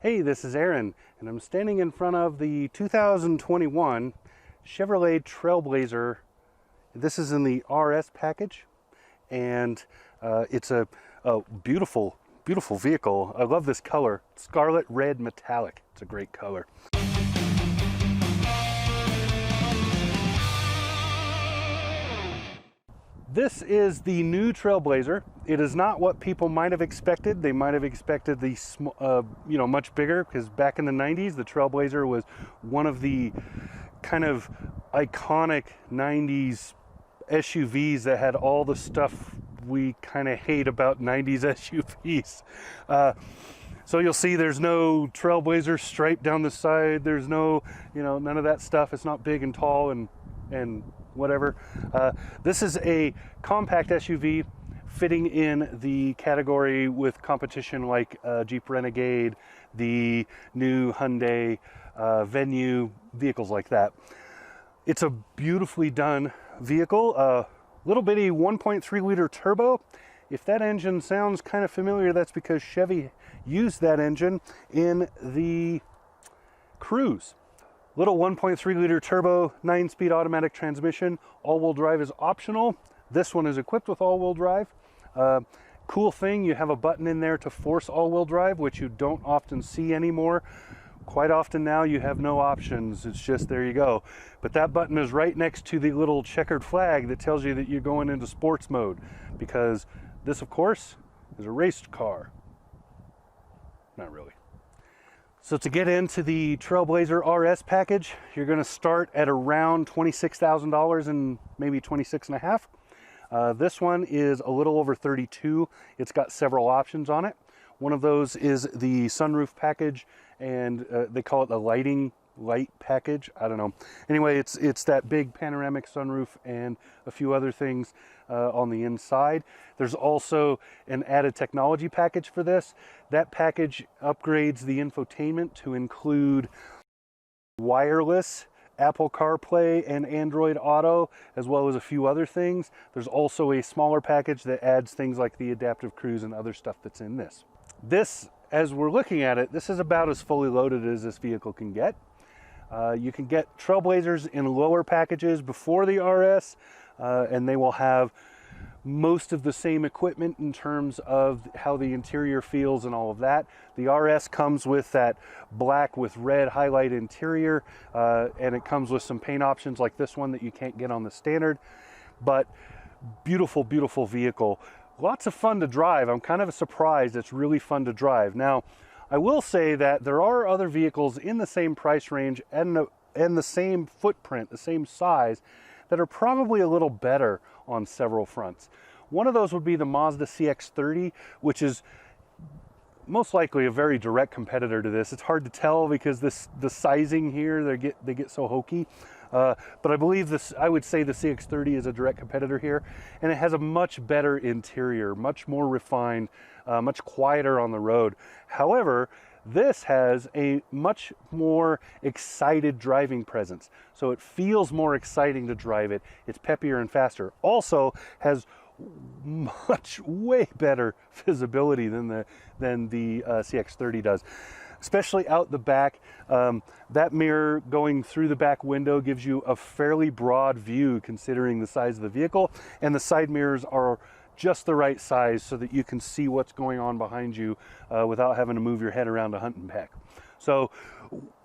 Hey, this is Aaron, and I'm standing in front of the 2021 Chevrolet Trailblazer. This is in the RS package, and it's a beautiful, beautiful vehicle. I love this color, scarlet red metallic. It's a great color. This is the new Trailblazer. It is not what people might have expected. They might have expected the much bigger, because back in the 90s, the Trailblazer was one of the kind of iconic 90s SUVs that had all the stuff we kind of hate about 90s SUVs. So you'll see there's no Trailblazer stripe down the side. There's no, none of that stuff. It's not big and tall and whatever. This is a compact SUV fitting in the category with competition like Jeep Renegade, the new Hyundai Venue, vehicles like that. It's a beautifully done vehicle, little bitty 1.3 liter turbo. If that engine sounds kind of familiar, that's because Chevy used that engine in the Cruze. Little 1.3 liter turbo, 9-speed automatic transmission. All-wheel drive is optional. This one is equipped with all-wheel drive. Cool thing, you have a button in there to force all-wheel drive, which you don't often see anymore. Quite often now you have no options. It's just, there you go. But that button is right next to the little checkered flag that tells you that you're going into sports mode, because this, of course, is a race car. Not really. So to get into the Trailblazer RS package, you're going to start at around $26,000 and maybe 26.5. This one is a little over 32. It's got several options on it. One of those is the sunroof package, and they call it the light package. I don't know. Anyway, it's that big panoramic sunroof and a few other things on the inside. There's also an added technology package for this. That package upgrades the infotainment to include wireless Apple CarPlay and Android Auto, as well as a few other things. There's also a smaller package that adds things like the adaptive cruise and other stuff that's in this. This, as we're looking at it, this is about as fully loaded as this vehicle can get. You can get Trailblazers in lower packages before the RS, and they will have most of the same equipment in terms of how the interior feels and all of that. The RS comes with that black with red highlight interior, and it comes with some paint options like this one that you can't get on the standard. But beautiful, beautiful vehicle. Lots of fun to drive. I'm kind of surprised it's really fun to drive. Now, I will say that there are other vehicles in the same price range and the same footprint, the same size, that are probably a little better on several fronts. One of those would be the Mazda CX-30, which is most likely a very direct competitor to this. It's hard to tell because the sizing here, they get so hokey. But I believe I would say the CX-30 is a direct competitor here, and it has a much better interior, much more refined, much quieter on the road. However, this has a much more excited driving presence. So it feels more exciting to drive it. It's peppier and faster. Also has way better visibility than the CX-30 does, especially out the back. That mirror going through the back window gives you a fairly broad view considering the size of the vehicle, and the side mirrors are just the right size so that you can see what's going on behind you without having to move your head around a hunting pack. So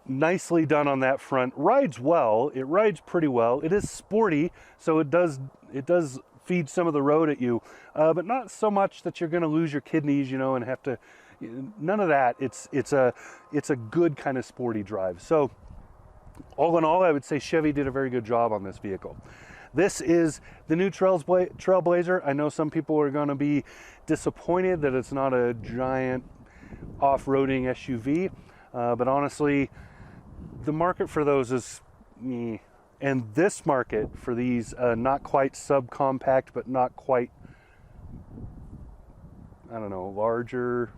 nicely done on that front. Rides well. It rides pretty well. It is sporty, so it does feed some of the road at you, but not so much that you're going to lose your kidneys, and have to. None of that. It's a good kind of sporty drive. So all in all, I would say Chevy did a very good job on this vehicle. This is the new Trailblazer. I know some people are going to be disappointed that it's not a giant off-roading SUV, but honestly, the market for those is meh. And this market for these not quite subcompact, but not quite, I don't know, larger,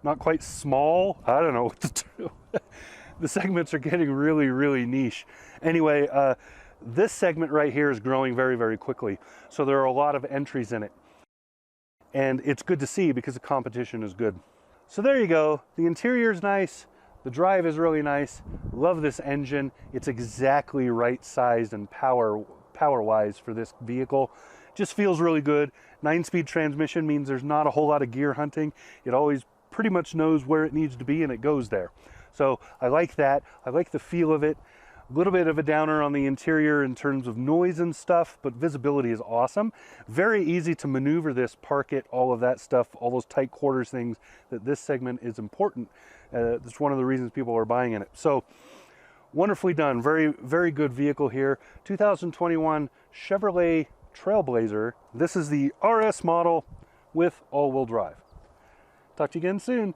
not quite small. I don't know what to do. The segments are getting really, really niche. Anyway, this segment right here is growing very, very quickly. So there are a lot of entries in it. And it's good to see because the competition is good. So there you go. The interior is nice. The drive is really nice. Love this engine. It's exactly right sized and power-wise for this vehicle. Just feels really good. 9-speed transmission means there's not a whole lot of gear hunting. It always pretty much knows where it needs to be and it goes there. So I like that. I like the feel of it. A little bit of a downer on the interior in terms of noise and stuff, but visibility is awesome. Very easy to maneuver this, park it, all of that stuff, all those tight quarters things that this segment is important. That's one of the reasons people are buying in it. So wonderfully done. Very, very good vehicle here. 2021 Chevrolet Trailblazer. This is the RS model with all-wheel drive. Talk to you again soon.